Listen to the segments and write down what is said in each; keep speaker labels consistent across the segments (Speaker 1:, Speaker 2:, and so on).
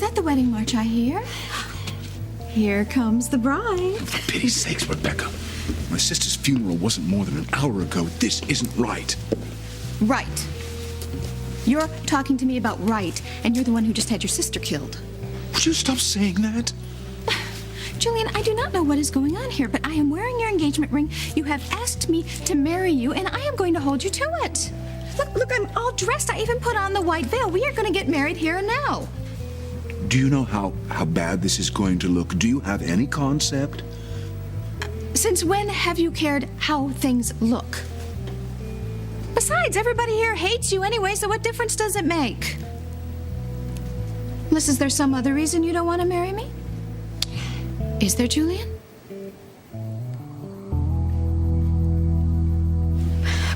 Speaker 1: that the wedding march I hear? Here comes the bride.
Speaker 2: For pity's sakes, Rebecca. My sister's funeral wasn't more than an hour ago. This isn't right.
Speaker 1: Right. You're talking to me about right, and you're the one who just had your sister killed.
Speaker 2: Would you stop saying that?
Speaker 1: Julian, I do not know what is going on here, but I am wearing your engagement ring. You have asked me to marry you, and I am going to hold you to it. Look, I'm all dressed. I even put on the white veil. We are going to get married here and now.
Speaker 2: Do you know how bad this is going to look? Do you have any concept?
Speaker 1: Since when have you cared how things look? Besides, everybody here hates you anyway, so what difference does it make? Unless, is there some other reason you don't want to marry me? Is there, Julian?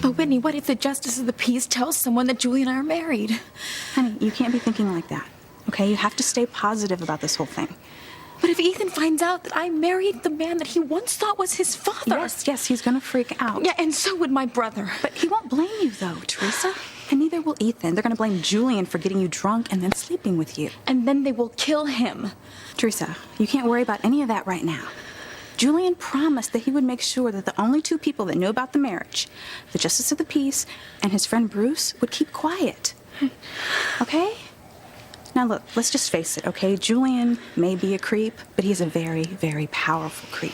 Speaker 3: But Whitney, what if the Justice of the Peace tells someone that Julie and I are married?
Speaker 4: Honey, you can't be thinking like that, okay? You have to stay positive about this whole thing.
Speaker 3: But if Ethan finds out that I married the man that he once thought was his father...
Speaker 4: Yes, he's gonna freak out.
Speaker 3: Yeah, and so would my brother.
Speaker 4: But he won't blame you, though, Teresa. And neither will Ethan. They're gonna blame Julian for getting you drunk and then sleeping with you.
Speaker 3: And then they will kill him.
Speaker 4: Teresa, you can't worry about any of that right now. Julian promised that he would make sure that the only two people that knew about the marriage, the Justice of the Peace and his friend Bruce, would keep quiet. Okay? Now look, let's just face it, okay? Julian may be a creep, but he's a very, very powerful creep.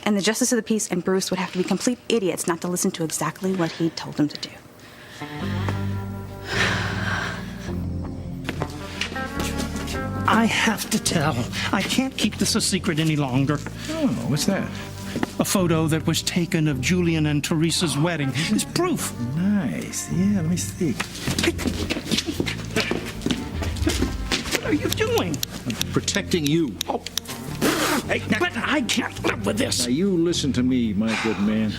Speaker 4: And the Justice of the Peace and Bruce would have to be complete idiots not to listen to exactly what he told them to do.
Speaker 5: I have to tell. I can't keep this a secret any longer.
Speaker 6: Oh, what's that?
Speaker 5: A photo that was taken of Julian and Teresa's wedding is proof.
Speaker 6: Nice. Yeah, let me see.
Speaker 5: What are you doing?
Speaker 6: Protecting you.
Speaker 5: Oh. Hey, but I can't live with this.
Speaker 6: Now, you listen to me, my good man.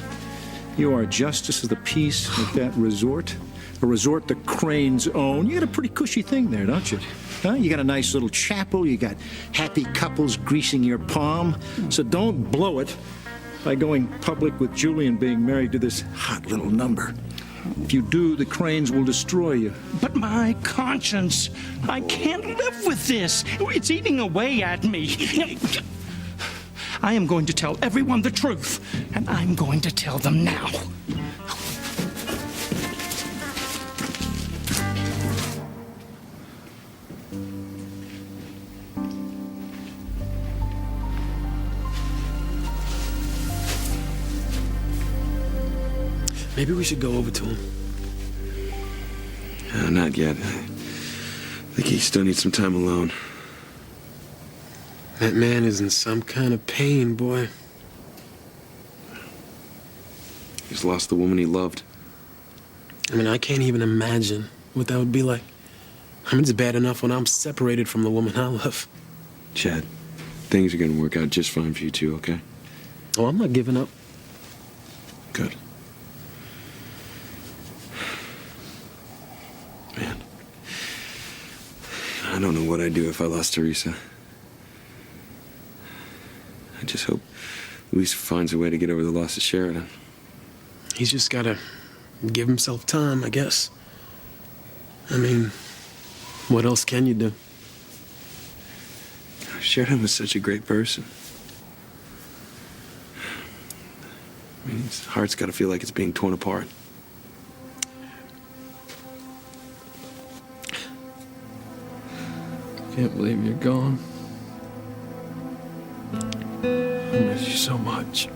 Speaker 6: You are Justice of the Peace at that resort. A resort the Cranes own. You got a pretty cushy thing there, don't you? Huh? You got a nice little chapel. You got happy couples greasing your palm. So don't blow it by going public with Julian being married to this hot little number. If you do, the Cranes will destroy you.
Speaker 5: But my conscience, I can't live with this. It's eating away at me. I am going to tell everyone the truth, and I'm going to tell them now.
Speaker 7: Maybe we should go over to him.
Speaker 8: Not yet. I think he still needs some time alone.
Speaker 7: That man is in some kind of pain, boy.
Speaker 8: He's lost the woman he loved.
Speaker 7: I mean, I can't even imagine what that would be like. I mean, it's bad enough when I'm separated from the woman I love.
Speaker 8: Chad, things are going to work out just fine for you two, okay?
Speaker 7: Oh, I'm not giving up.
Speaker 8: Good. Man, I don't know what I'd do if I lost Teresa. I just hope Luis finds a way to get over the loss of Sheridan.
Speaker 7: He's just gotta give himself time, I guess. I mean, what else can you do?
Speaker 8: Sheridan was such a great person. I mean, his heart's got to feel like it's being torn apart.
Speaker 7: Can't believe you're gone. I miss you so much.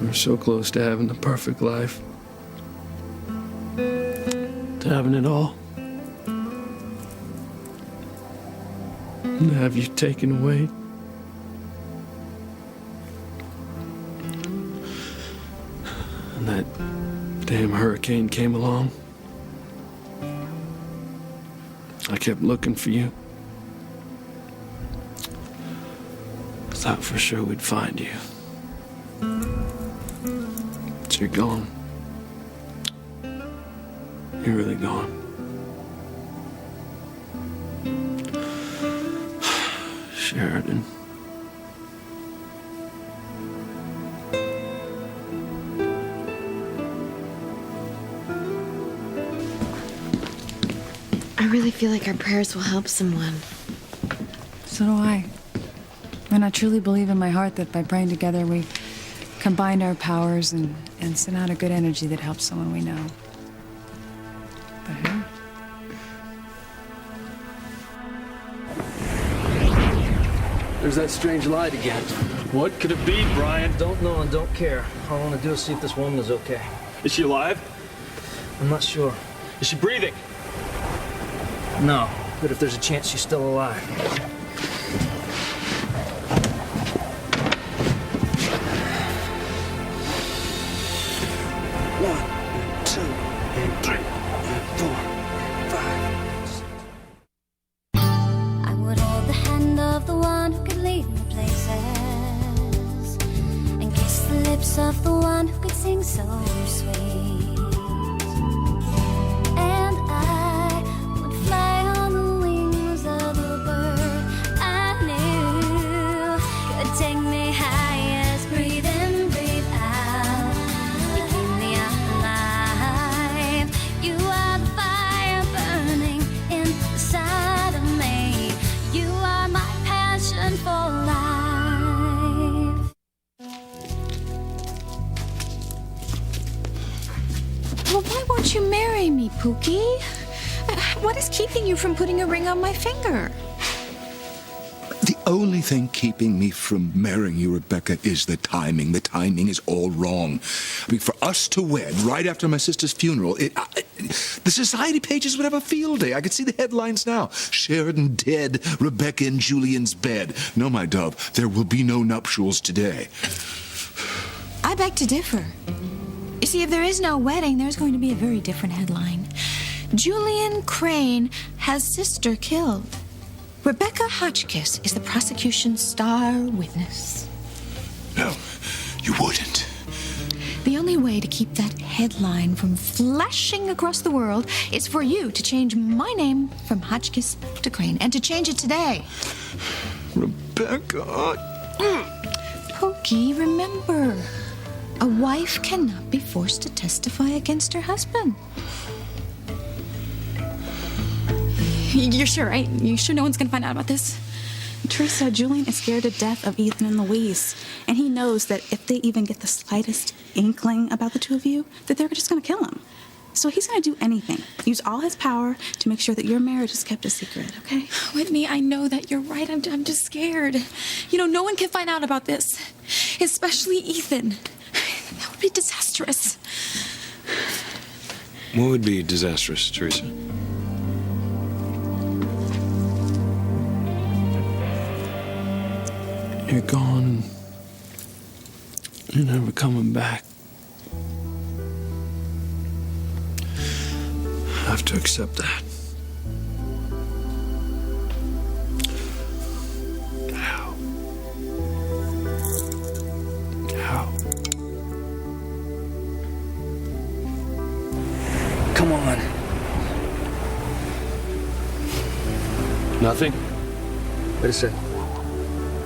Speaker 7: We're so close to having the perfect life. To having it all. And to have you taken away. And that damn hurricane came along. I kept looking for you. Thought for sure we'd find you. But you're gone. You're really gone. Sheridan.
Speaker 3: really feel like our prayers will help someone.
Speaker 9: So do I. And I truly believe in my heart that by praying together, we combine our powers and send out a good energy that helps someone we know. But who?
Speaker 10: There's that strange light again.
Speaker 11: What could it be, Brian?
Speaker 10: Don't know and don't care. All I want to do is see if this woman is okay.
Speaker 11: Is she alive?
Speaker 10: I'm not sure.
Speaker 11: Is she breathing?
Speaker 10: No, but if there's a chance she's still alive.
Speaker 8: One, two, and three, and four, five.
Speaker 12: I would hold the hand of the one who could lead me places, and kiss the lips of the one who could sing so sweet. And I would fly on the wings of a bird I knew could take me highest. Breathe in, breathe out. You keep me alive. You are the fire burning inside of me. You are my passion for life.
Speaker 1: Well, why won't you marry me, Pookie? What is keeping you from putting a ring on my finger?
Speaker 2: The only thing keeping me from marrying you, Rebecca, is the timing. The timing is all wrong. I mean, for us to wed right after my sister's funeral, the society pages would have a field day. I could see the headlines now. Sheridan dead, Rebecca in Julian's bed. No, my dove, there will be no nuptials today.
Speaker 1: I beg to differ. You see, if there is no wedding, there's going to be a very different headline. Julian Crane has sister killed. Rebecca Hotchkiss is the prosecution's star witness.
Speaker 2: No, you wouldn't.
Speaker 1: The only way to keep that headline from flashing across the world is for you to change my name from Hotchkiss to Crane, and to change it today.
Speaker 2: Rebecca.
Speaker 1: Pokey, remember, a wife cannot be forced to testify against her husband.
Speaker 3: You're sure, right? You sure no one's gonna find out about this?
Speaker 4: Teresa, Julian is scared to death of Ethan and Louise, and he knows that if they even get the slightest inkling about the two of you, that they're just gonna kill him. So he's gonna do anything, use all his power to make sure that your marriage is kept a secret, okay?
Speaker 3: Whitney, I know that you're right. I'm just scared. You know, no one can find out about this, especially Ethan. That would be disastrous.
Speaker 8: What would be disastrous, Teresa?
Speaker 7: You're gone. You're never coming back. I have to accept that. How? How?
Speaker 10: Come on.
Speaker 11: Nothing?
Speaker 10: Wait a sec.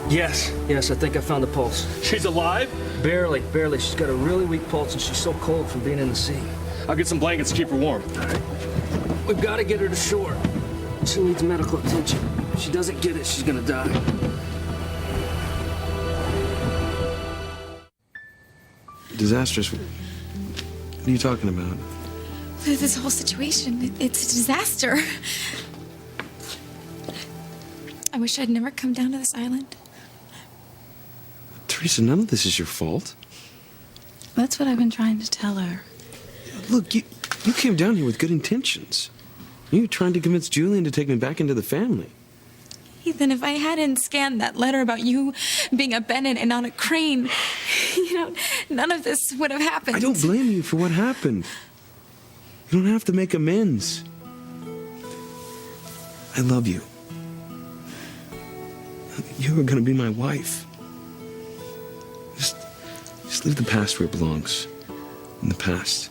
Speaker 10: Yes, I think I found the pulse.
Speaker 11: She's alive?
Speaker 10: Barely. She's got a really weak pulse and she's so cold from being in the sea.
Speaker 11: I'll get some blankets to keep her warm.
Speaker 10: All right. We've got to get her to shore. She needs medical attention. If she doesn't get it, she's gonna die.
Speaker 8: Disastrous? What are you talking about?
Speaker 3: This whole situation, it's a disaster. I wish I'd never come down to this island.
Speaker 8: Teresa, none of this is your fault.
Speaker 4: That's what I've been trying to tell her.
Speaker 8: Look, you came down here with good intentions. You were trying to convince Julian to take me back into the family.
Speaker 3: Ethan, if I hadn't scanned that letter about you being a Bennett and not a Crane, none of this would have happened.
Speaker 8: I don't blame you for what happened. You don't have to make amends. I love you. You are going to be my wife. Just leave the past where it belongs. In the past.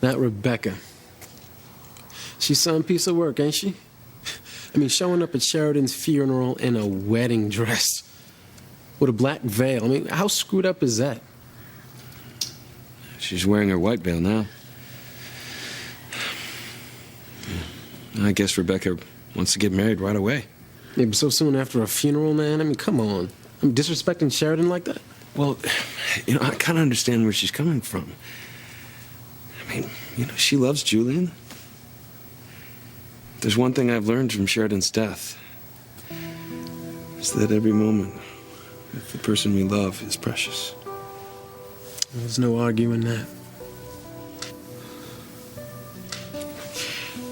Speaker 7: That Rebecca. She's some piece of work, ain't she? I mean, showing up at Sheridan's funeral in a wedding dress with a black veil. I mean, how screwed up is that?
Speaker 8: She's wearing her white veil now. I guess Rebecca wants to get married right away.
Speaker 7: Yeah, but so soon after a funeral, man? I mean, come on. I'm disrespecting Sheridan like that?
Speaker 8: Well, I kind of understand where she's coming from. I mean, she loves Julian. There's one thing I've learned from Sheridan's death. It's that every moment with the person we love is precious.
Speaker 7: There's no arguing that.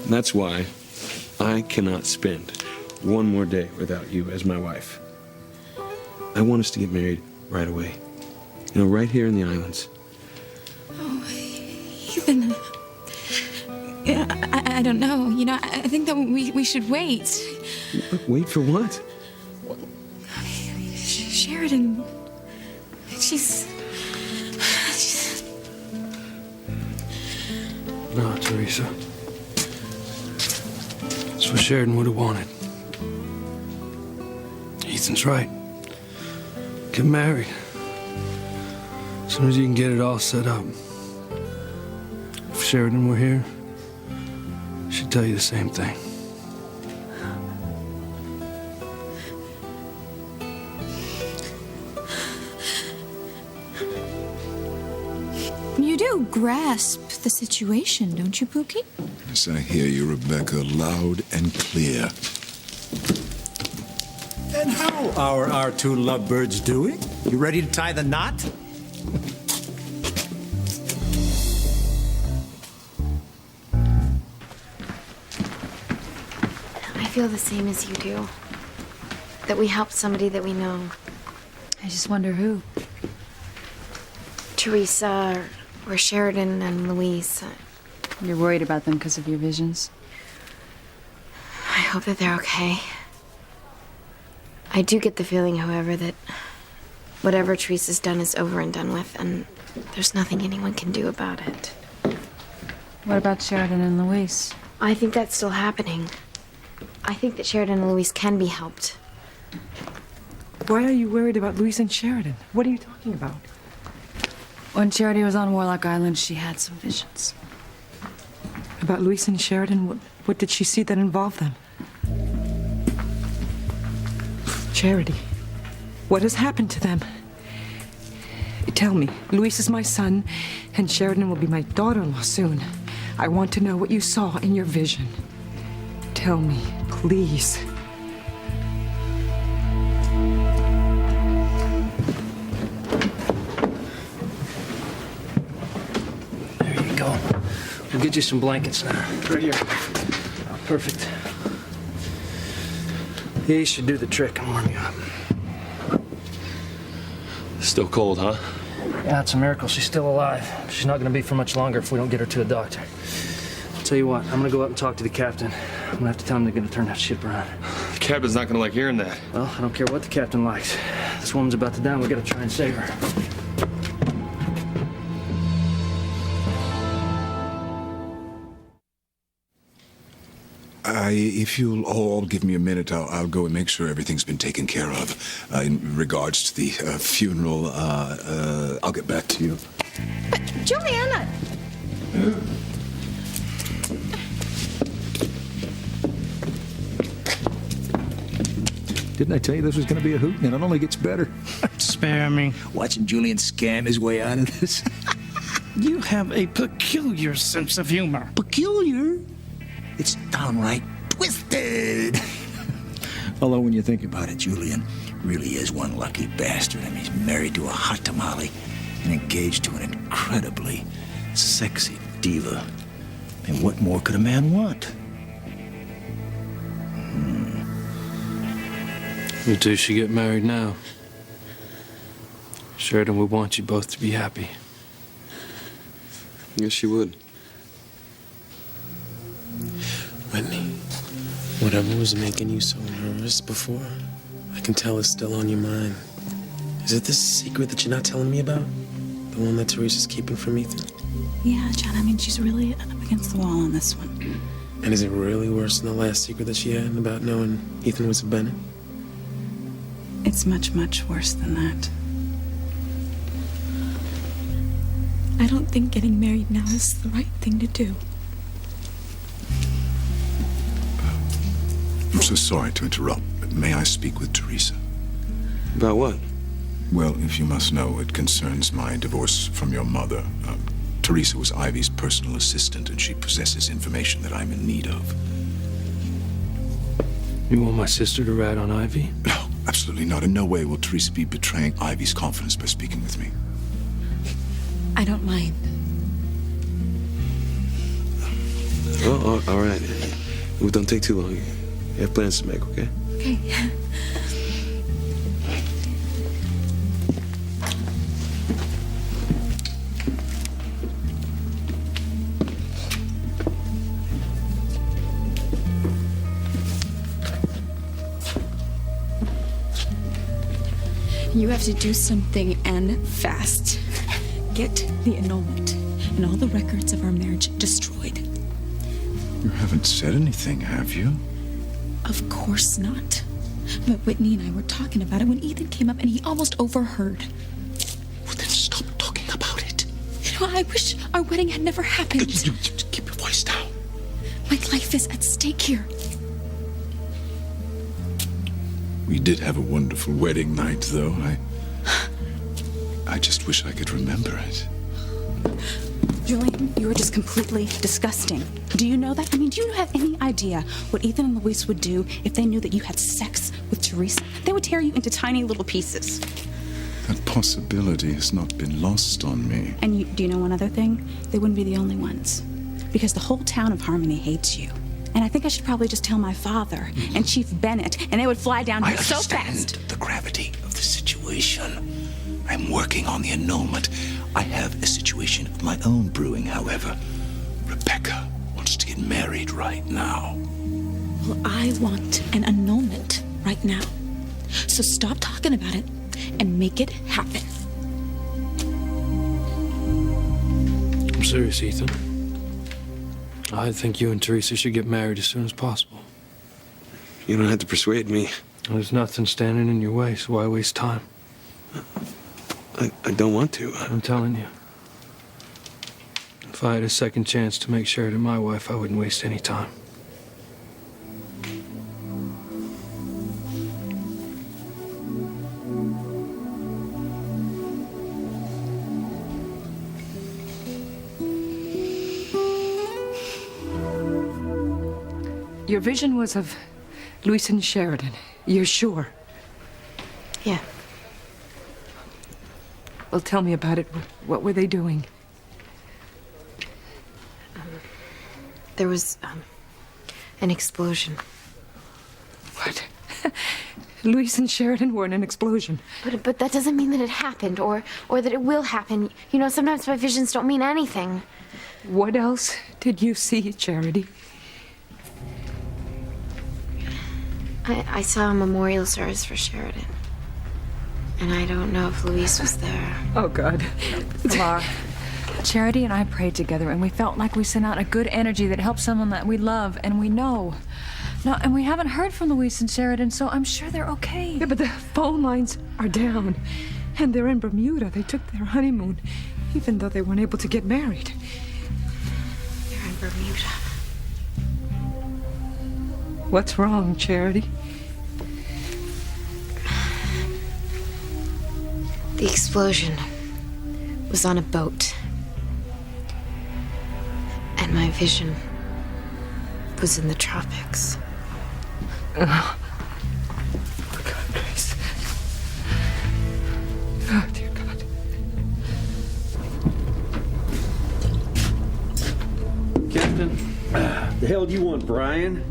Speaker 8: And that's why I cannot spend one more day without you as my wife. I want us to get married right away. Right here in the islands.
Speaker 3: Oh, Ethan. Yeah, I don't know. I think that we should wait.
Speaker 8: Wait for what?
Speaker 3: Sheridan. She's...
Speaker 10: No, Teresa. That's what Sheridan would have wanted. Ethan's right. Get married. As soon as you can get it all set up. If Sheridan were here, she'd tell you the same thing.
Speaker 1: You do grasp the situation, don't you, Pookie?
Speaker 2: Yes, I hear you, Rebecca, loud and clear.
Speaker 6: And how are our two lovebirds doing? You ready to tie the knot?
Speaker 13: I feel the same as you do. That we helped somebody that we know.
Speaker 9: I just wonder who.
Speaker 13: Teresa or Sheridan and Louise.
Speaker 9: You're worried about them because of your visions?
Speaker 13: I hope that they're okay. I do get the feeling, however, that whatever Teresa's done is over and done with, and there's nothing anyone can do about it.
Speaker 9: What about Sheridan and Louise?
Speaker 13: I think that's still happening. I think that Sheridan and Louise can be helped.
Speaker 14: Why are you worried about Louise and Sheridan? What are you talking about?
Speaker 9: When Charity was on Warlock Island, she had some visions.
Speaker 14: About Louise and Sheridan? What did she see that involved them? Charity, what has happened to them? Tell me. Louise is my son, and Sheridan will be my daughter-in-law soon. I want to know what you saw in your vision. Tell me, please.
Speaker 10: There you go. We'll get you some blankets now. Right here. Perfect. These should do the trick and warm you up.
Speaker 11: Still cold, huh?
Speaker 10: Yeah, it's a miracle she's still alive. She's not gonna be for much longer if we don't get her to a doctor. I'll tell you what, I'm gonna go up and talk to the captain. I'm gonna have to tell him they're gonna turn that ship around.
Speaker 11: The captain's not gonna like hearing that.
Speaker 10: Well, I don't care what the captain likes. This woman's about to die, we gotta try and save her.
Speaker 2: If you'll all give me a minute, I'll go and make sure everything's been taken care of. In regards to the funeral, I'll get back to you.
Speaker 1: But, Juliana!
Speaker 6: Didn't I tell you this was going to be a hoot? And it only gets better.
Speaker 5: Spare me.
Speaker 15: Watching Julian scam his way out of this.
Speaker 5: You have a peculiar sense of humor.
Speaker 15: Peculiar? It's downright twisted. Although when you think about it, Julian really is one lucky bastard. I mean, he's married to a hot tamale and engaged to an incredibly sexy diva. And what more could a man want?
Speaker 8: You two should get married now. Sheridan would want you both to be happy. Yes, she would.
Speaker 7: Whitney, whatever was making you so nervous before, I can tell is still on your mind. Is it this secret that you're not telling me about? The one that Teresa's keeping from Ethan?
Speaker 4: Yeah, John, I mean, she's really up against the wall on this one.
Speaker 7: And is it really worse than the last secret that she had about knowing Ethan was a Bennett?
Speaker 4: It's much, much worse than that.
Speaker 3: I don't think getting married now is the right thing to do.
Speaker 2: so sorry to interrupt, but may I speak with Teresa?
Speaker 8: About what?
Speaker 2: Well, if you must know, it concerns my divorce from your mother. Teresa was Ivy's personal assistant, and she possesses information that I'm in need of.
Speaker 10: You want my sister to rat on Ivy?
Speaker 2: No, absolutely not. In no way will Teresa be betraying Ivy's confidence by speaking with me.
Speaker 3: I don't mind.
Speaker 8: Oh, all right. Well, don't take too long. You have plans to make, okay?
Speaker 3: Okay. You have to do something, and fast. Get the annulment and all the records of our marriage destroyed.
Speaker 2: You haven't said anything, have you?
Speaker 3: Of course not. But Whitney and I were talking about it when Ethan came up and he almost overheard.
Speaker 2: Well, then stop talking about it.
Speaker 3: You know, I wish our wedding had never happened.
Speaker 2: Keep your voice down.
Speaker 3: My life is at stake here.
Speaker 2: We did have a wonderful wedding night, though. I just wish I could remember it.
Speaker 4: Julian, you are just completely disgusting. Do you know that? I mean, do you have any idea what Ethan and Luis would do if they knew that you had sex with Teresa? They would tear you into tiny little pieces.
Speaker 2: That possibility has not been lost on me.
Speaker 4: And do you know one other thing? They wouldn't be the only ones. Because the whole town of Harmony hates you. And I think I should probably just tell my father and Chief Bennett, and they would fly down here so fast.
Speaker 2: I understand the gravity of the situation. I'm working on the annulment. I have a situation of my own brewing, however. Rebecca wants to get married right now.
Speaker 3: Well, I want an annulment right now. So stop talking about it and make it happen.
Speaker 10: I'm serious, Ethan. I think you and Teresa should get married as soon as possible.
Speaker 8: You don't have to persuade me.
Speaker 10: There's nothing standing in your way, so why waste time?
Speaker 8: I don't want to.
Speaker 10: I'm telling you. If I had a second chance to make Sheridan my wife, I wouldn't waste any time.
Speaker 14: Your vision was of Luis and Sheridan. You're sure?
Speaker 13: Yeah.
Speaker 14: Well, tell me about it. What were they doing?
Speaker 13: There was, an explosion.
Speaker 14: What? Luis and Sheridan were in an explosion.
Speaker 13: But that doesn't mean that it happened, or that it will happen. You know, sometimes my visions don't mean anything.
Speaker 14: What else did you see, Charity?
Speaker 13: I saw a memorial service for Sheridan. And I don't know if Luis was there.
Speaker 14: Oh, God.
Speaker 9: Laura, Charity and I prayed together, and we felt like we sent out a good energy that helped someone that we love and we know. No, and we haven't heard from Luis and Sheridan, so I'm sure they're okay.
Speaker 14: Yeah, but the phone lines are down. And they're in Bermuda. They took their honeymoon, even though they weren't able to get married.
Speaker 13: They're in Bermuda.
Speaker 14: What's wrong, Charity?
Speaker 13: The explosion was on a boat. And my vision was in the tropics.
Speaker 14: Oh, for God's grace. Oh, dear God.
Speaker 16: Captain. The hell do you want, Brian?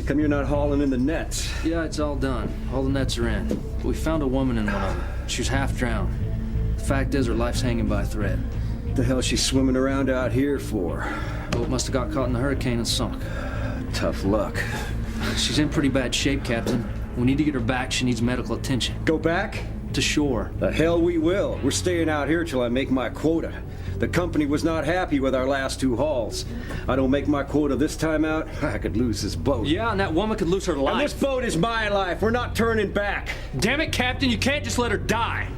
Speaker 16: Come here not hauling in the nets.
Speaker 17: Yeah, it's all done. All the nets are in. We found a woman in one of them. She was half drowned. The fact is, her life's hanging by a thread.
Speaker 16: What the hell is she swimming around out here for?
Speaker 17: Boat must have got caught in the hurricane and sunk.
Speaker 16: Tough luck.
Speaker 17: She's in pretty bad shape, Captain. We need to get her back. She needs medical attention.
Speaker 16: Go back?
Speaker 17: To shore.
Speaker 16: The hell we will. We're staying out here till I make my quota. The company was not happy with our last two hauls. I don't make my quota this time out, I could lose this boat.
Speaker 17: Yeah, and that woman could lose her life.
Speaker 16: And this boat is my life. We're not turning back.
Speaker 17: Damn it, Captain, you can't just let her die.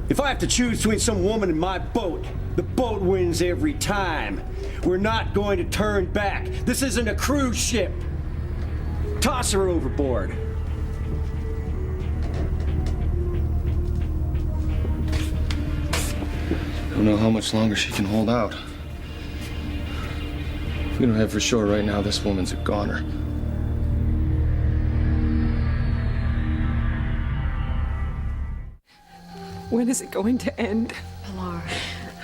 Speaker 16: If I have to choose between some woman and my boat, the boat wins every time. We're not going to turn back. This isn't a cruise ship. Toss her overboard.
Speaker 11: I don't know how much longer she can hold out. We don't have for sure right now this woman's a goner.
Speaker 14: When is it going to end?
Speaker 13: Pilar.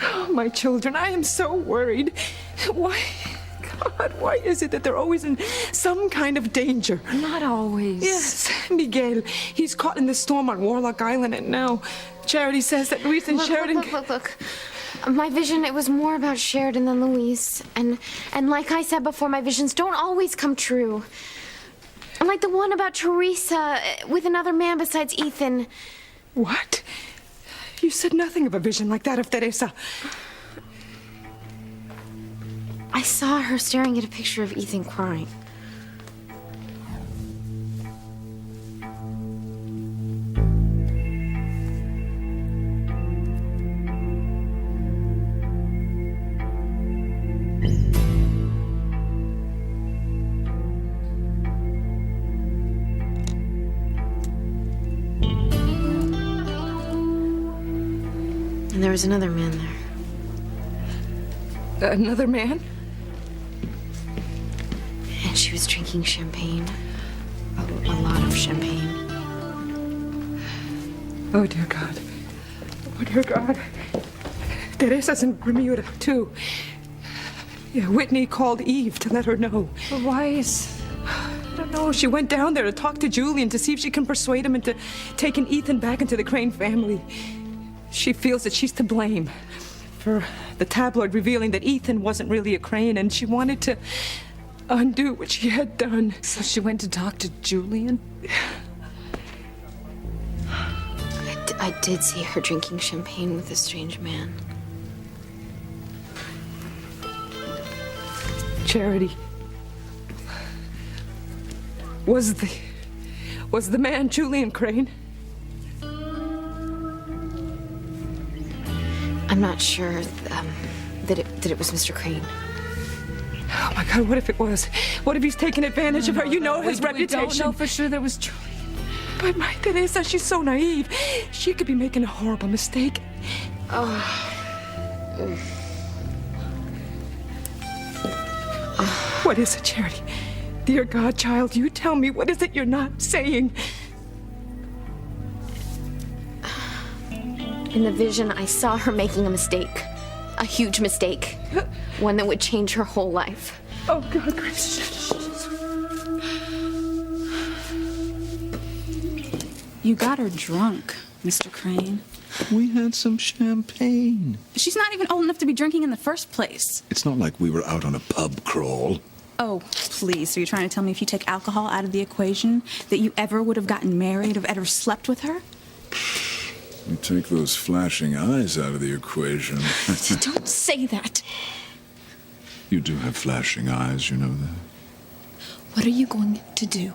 Speaker 14: Oh, my children, I am so worried. Why, God, why is it that they're always in some kind of danger?
Speaker 9: Not always.
Speaker 14: Yes, Miguel. He's caught in the storm on Warlock Island, and now Charity says that Luis and Sheridan...
Speaker 13: Look. My vision, it was more about Sheridan than Luis. And like I said before, my visions don't always come true. Like the one about Teresa with another man besides Ethan.
Speaker 14: What? You said nothing of a vision like that of Teresa.
Speaker 13: I saw her staring at a picture of Ethan crying. And there was another man there.
Speaker 14: Another man?
Speaker 13: And she was drinking champagne. A lot of champagne.
Speaker 14: Oh, dear God. Oh, dear God. Teresa's in Bermuda, too. Yeah, Whitney called Eve to let her know.
Speaker 9: But why is...
Speaker 14: I don't know. She went down there to talk to Julian to see if she can persuade him into taking Ethan back into the Crane family. She feels that she's to blame for the tabloid revealing that Ethan wasn't really a Crane, and she wanted to undo what she had done.
Speaker 9: So she went to talk to Julian?
Speaker 13: I did see her drinking champagne with a strange man.
Speaker 14: Charity. Was the man Julian Crane?
Speaker 13: I'm not sure that it was Mr. Crane.
Speaker 14: Oh my God, what if it was? What if he's taken advantage of her? You know his reputation.
Speaker 9: We don't know for sure there was Julian.
Speaker 14: But my Teresa, she's so naive. She could be making a horrible mistake. What is it, Charity? Dear God, child, you tell me, what is it you're not saying?
Speaker 13: In the vision, I saw her making a mistake. A huge mistake. One that would change her whole life.
Speaker 14: Oh, God, gracious.
Speaker 4: You got her drunk, Mr. Crane.
Speaker 2: We had some champagne.
Speaker 4: She's not even old enough to be drinking in the first place.
Speaker 2: It's not like we were out on a pub crawl.
Speaker 4: Oh, please. So you're trying to tell me if you take alcohol out of the equation, that you ever would have gotten married or ever slept with her?
Speaker 2: You take those flashing eyes out of the equation.
Speaker 4: Don't say that.
Speaker 2: You do have flashing eyes, you know that.
Speaker 3: What are you going to do?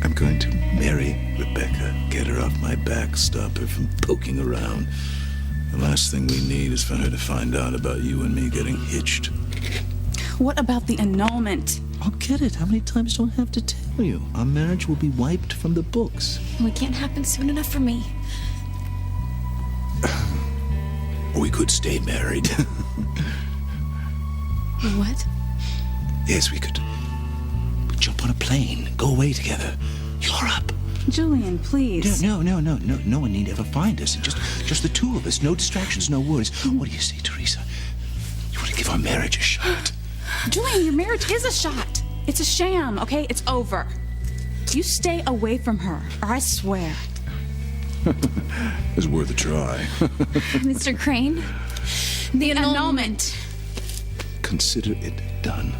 Speaker 2: I'm going to marry Rebecca, get her off my back, stop her from poking around. The last thing we need is for her to find out about you and me getting hitched.
Speaker 4: What about the annulment?
Speaker 15: I'll get it. How many times do I have to tell you? Our marriage will be wiped from the books.
Speaker 3: Well, it can't happen soon enough for me.
Speaker 2: We could stay married.
Speaker 3: What?
Speaker 2: Yes, we could. We'd jump on a plane, go away together. Europe.
Speaker 4: Julian, please.
Speaker 2: No one need ever find us. Just the two of us. No distractions, no worries. What do you say, Teresa? You want to give our marriage a shot?
Speaker 4: Julian, your marriage is a shot. It's a sham, okay? It's over. You stay away from her, or I swear.
Speaker 2: It's worth a try.
Speaker 3: Mr. Crane, the annulment.
Speaker 2: Consider it done.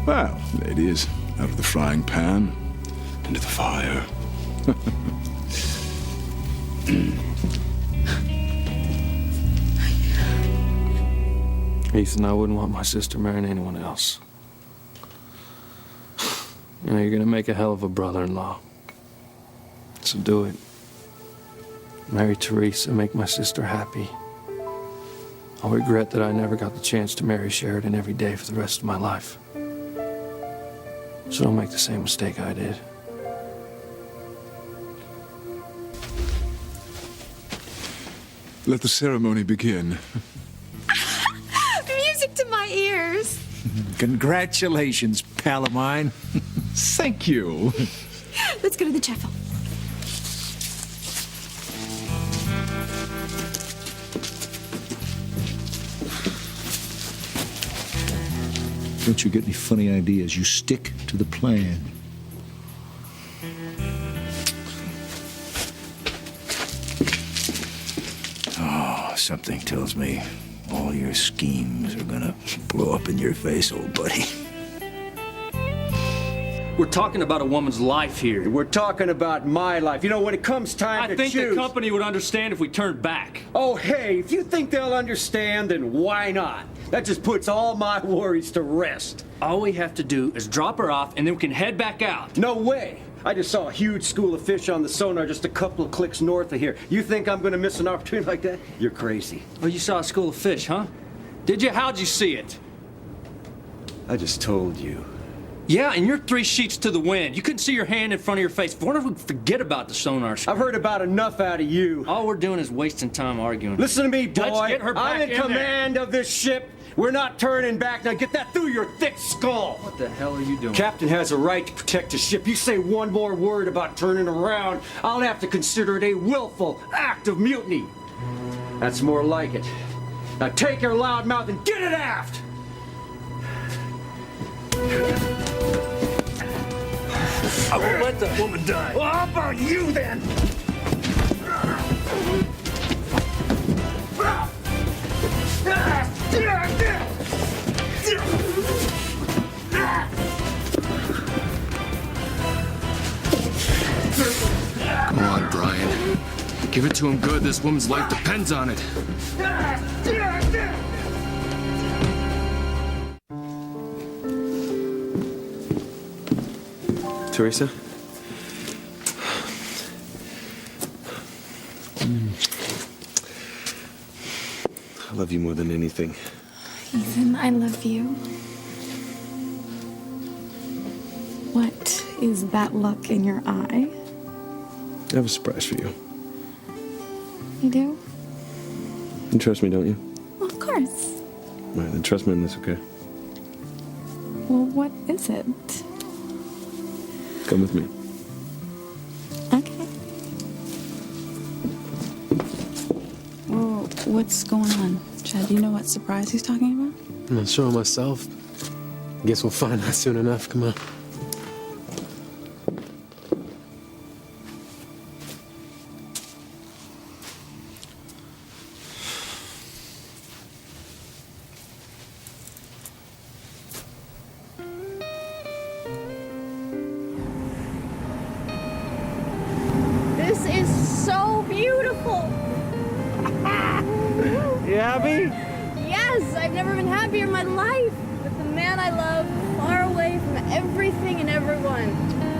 Speaker 2: Well, ladies, out of the frying pan, into the fire.
Speaker 17: Ethan, I wouldn't want my sister marrying anyone else. You know, you're gonna make a hell of a brother-in-law. So do it. Marry Teresa, make my sister happy. I'll regret that I never got the chance to marry Sheridan every day for the rest of my life. So don't make the same mistake I did.
Speaker 2: Let the ceremony begin.
Speaker 3: Music to my ears.
Speaker 15: Congratulations, pal of mine.
Speaker 2: Thank you.
Speaker 3: Let's go to the chapel.
Speaker 15: Don't you get any funny ideas? You stick to the plan. Oh, something tells me all your schemes are gonna blow up in your face, old buddy.
Speaker 18: We're talking about a woman's life here.
Speaker 16: We're talking about my life. You know, when it comes time to
Speaker 18: I think
Speaker 16: choose...
Speaker 18: the company would understand if we turned back.
Speaker 16: Oh, hey, if you think they'll understand, then why not? That just puts all my worries to rest.
Speaker 18: All we have to do is drop her off, and then we can head back out.
Speaker 16: No way. I just saw a huge school of fish on the sonar just a couple of clicks north of here. You think I'm going to miss an opportunity like that? You're crazy.
Speaker 18: Oh, you saw a school of fish, huh? Did you? How'd you see it?
Speaker 16: I just told you.
Speaker 18: Yeah, and you're 3 sheets to the wind. You couldn't see your hand in front of your face. Why don't we forget about the sonar?
Speaker 16: I've heard about enough out of you.
Speaker 18: All we're doing is wasting time arguing.
Speaker 16: Listen to me, boy.
Speaker 18: Let's get her back
Speaker 16: I'm in command of this ship. We're not turning back. Now get that through your thick skull.
Speaker 18: What the hell are you doing?
Speaker 16: Captain has a right to protect his ship. You say one more word about turning around, I'll have to consider it a willful act of mutiny. That's more like it. Now take your loud mouth and get it aft!
Speaker 18: I won't let that woman die.
Speaker 16: Well, how about you then?
Speaker 11: Come on, Brian. Give it to him good. This woman's life depends on it.
Speaker 8: Teresa? I love you more than anything.
Speaker 3: Ethan, I love you. What is that look in your eye?
Speaker 8: I have a surprise for you.
Speaker 3: You do?
Speaker 8: You trust me, don't you?
Speaker 3: Well, of course.
Speaker 8: All right, then trust me on this, okay?
Speaker 3: Well, what is it?
Speaker 8: Come with me.
Speaker 3: Okay.
Speaker 4: Well, what's going on? Chad, do you know what surprise he's talking about?
Speaker 7: I'm not sure myself. Guess we'll find out soon enough. Come on.
Speaker 19: This is so beautiful.
Speaker 5: You happy?
Speaker 19: Yes, I've never been happier in my life. With the man I love, far away from everything and everyone.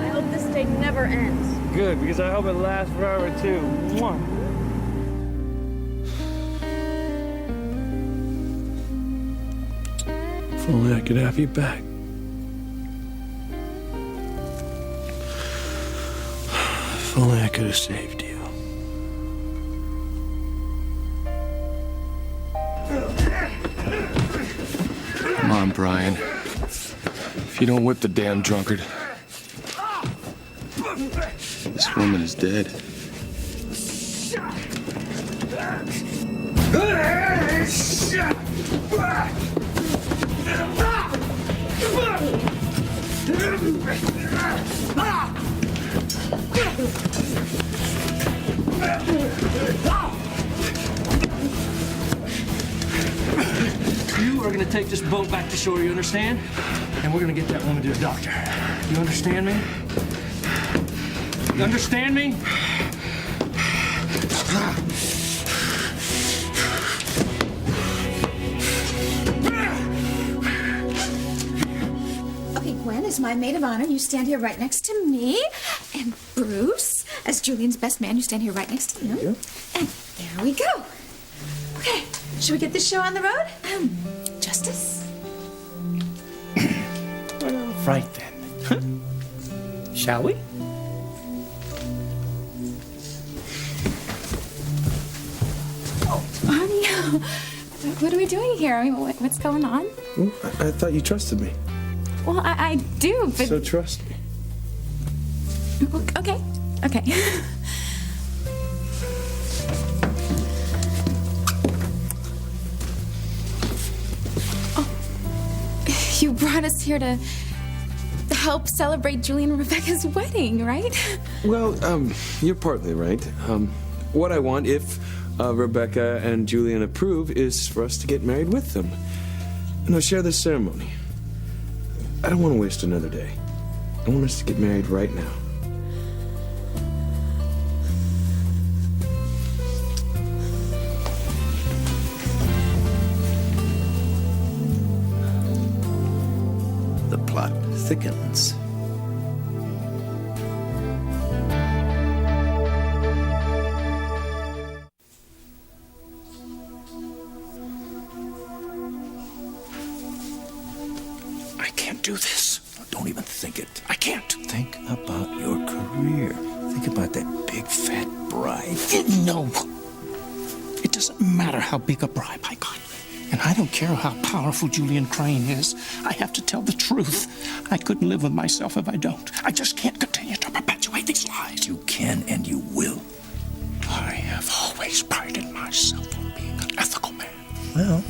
Speaker 19: I hope this day never ends.
Speaker 5: Good, because I hope it lasts forever, too. Mwah. If only I could have you back. If only I could have saved you.
Speaker 11: Come on, Brian. If you don't whip the damn drunkard, this woman is dead.
Speaker 18: You are gonna take this boat back to shore, you understand? And we're gonna get that woman to a doctor. You understand me? You understand me?
Speaker 1: Okay, Gwen, as my maid of honor, you stand here right next to me. And Bruce, as Julian's best man, you stand here right next to him. And there we go. Okay, should we get this show on the road? Justice?
Speaker 15: Right then.
Speaker 5: Shall we?
Speaker 3: Honey, what are we doing here? I mean, what's going on?
Speaker 8: Well, I thought you trusted me.
Speaker 3: Well, I do, but...
Speaker 8: So trust me.
Speaker 3: Okay, okay. Oh, you brought us here to help celebrate Julian and Rebecca's wedding, right?
Speaker 8: Well, you're partly right. What I want, if Rebecca and Julian approve, is for us to get married with them. And share this ceremony. I don't want to waste another day. I want us to get married right now.
Speaker 15: The plot thickens.
Speaker 5: I can't do this.
Speaker 15: Don't even think it.
Speaker 5: I can't.
Speaker 15: Think about your career. Think about that big fat bribe.
Speaker 5: No. It doesn't matter how big a bribe I got. And I don't care how powerful Julian Crane is. I have to tell the truth. I couldn't live with myself if I don't. I just can't continue to perpetuate these lies.
Speaker 15: You can and you will.
Speaker 5: I have always prided myself on being an ethical man.
Speaker 15: Well,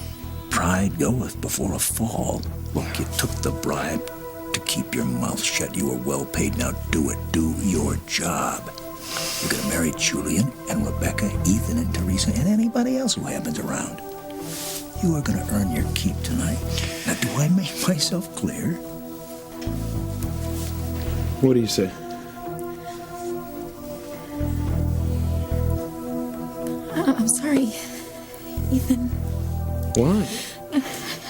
Speaker 15: pride goeth before a fall. Look, you took the bribe to keep your mouth shut. You were well paid. Now do it. Do your job. You're going to marry Julian and Rebecca, Ethan and Teresa, and anybody else who happens around. You are going to earn your keep tonight. Now, do I make myself clear?
Speaker 8: What do you say?
Speaker 3: I'm sorry, Ethan.
Speaker 8: Why?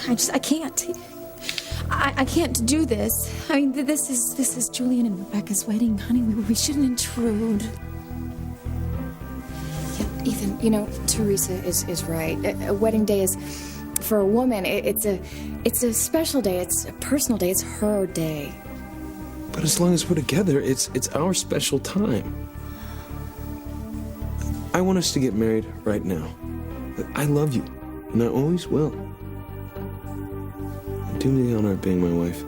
Speaker 3: I can't. I can't do this. I mean, this is Julian and Rebecca's wedding, honey. We shouldn't intrude.
Speaker 20: Yeah, Ethan, you know, Teresa is right. A wedding day is, for a woman, it's a special day. It's a personal day. It's her day.
Speaker 8: But as long as we're together, it's our special time. I want us to get married right now. I love you, and I always will. Do me the honor of being my wife.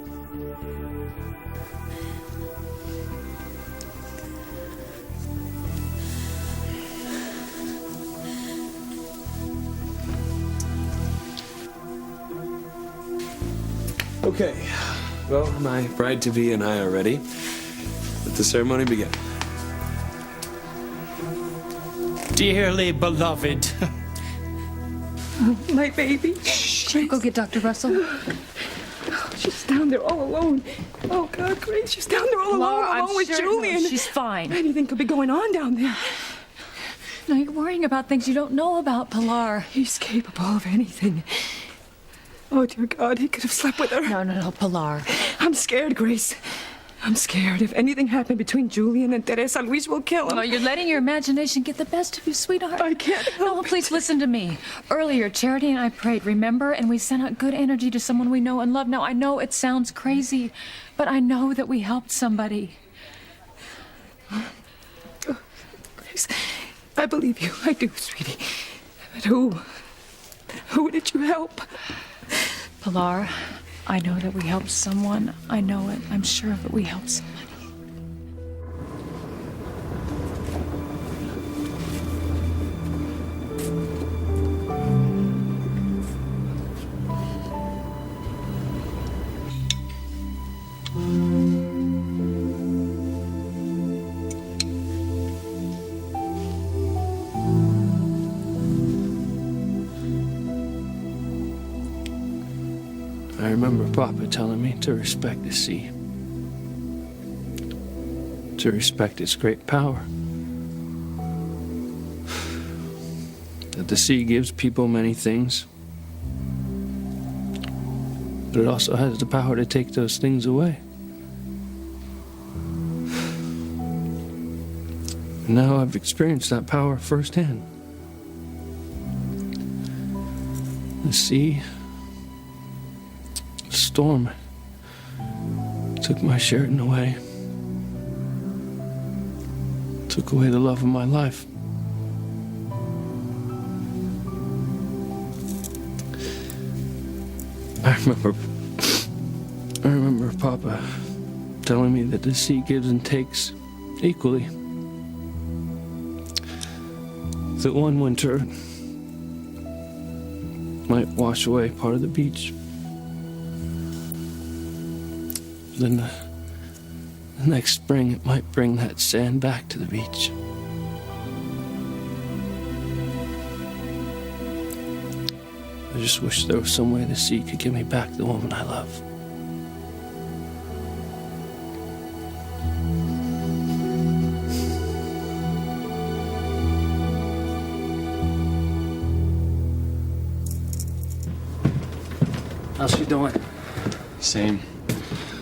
Speaker 8: Okay. Well, my bride-to-be and I are ready. Let the ceremony begin.
Speaker 5: Dearly beloved.
Speaker 14: My baby.
Speaker 9: Go get Dr. Russell.
Speaker 14: She's down there all alone. Oh, God, Grace, she's down there all alone with Julian.
Speaker 9: She's fine.
Speaker 14: Anything could be going on down there.
Speaker 9: No, you're worrying about things you don't know about, Pilar.
Speaker 14: He's capable of anything. Oh, dear God, he could have slept with her.
Speaker 9: No, Pilar.
Speaker 14: I'm scared, Grace. I'm scared. If anything happened between Julian and Teresa, Luis will kill him.
Speaker 9: No, you're letting your imagination get the best of you, sweetheart.
Speaker 14: I can't help it.
Speaker 9: Please listen to me. Earlier, Charity and I prayed, remember? And we sent out good energy to someone we know and love. Now, I know it sounds crazy, but I know that we helped somebody.
Speaker 14: Oh, Grace, I believe you. I do, sweetie. But who? Who did you help?
Speaker 9: Pilar, I know that we helped someone. I know it. I'm sure of it. We helped somebody.
Speaker 17: I remember Papa telling me to respect the sea, to respect its great power. That the sea gives people many things, but it also has the power to take those things away. And now I've experienced that power firsthand. The sea, storm, Took my Sheridan away. Took away the love of my life. I remember Papa telling me that the sea gives and takes equally. That one winter might wash away part of the beach. Then the next spring it might bring that sand back to the beach. I just wish there was some way the sea could give me back the woman I love.
Speaker 18: How's she doing?
Speaker 11: Same.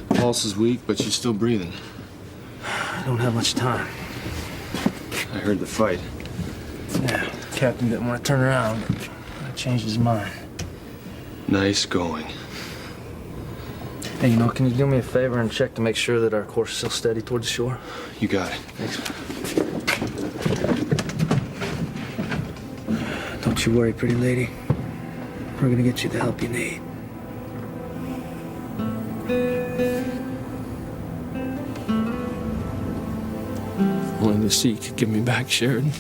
Speaker 11: Pulse is weak, but she's still breathing.
Speaker 18: I don't have much time.
Speaker 11: I heard the fight.
Speaker 18: Yeah, Captain didn't want to turn around, but I changed his mind.
Speaker 11: Nice going.
Speaker 18: Hey, can you do me a favor and check to make sure that our course is still steady toward the shore?
Speaker 11: You got it.
Speaker 18: Thanks. Don't you worry, pretty lady. We're gonna get you the help you need.
Speaker 17: Only the sea could give me back Sheridan.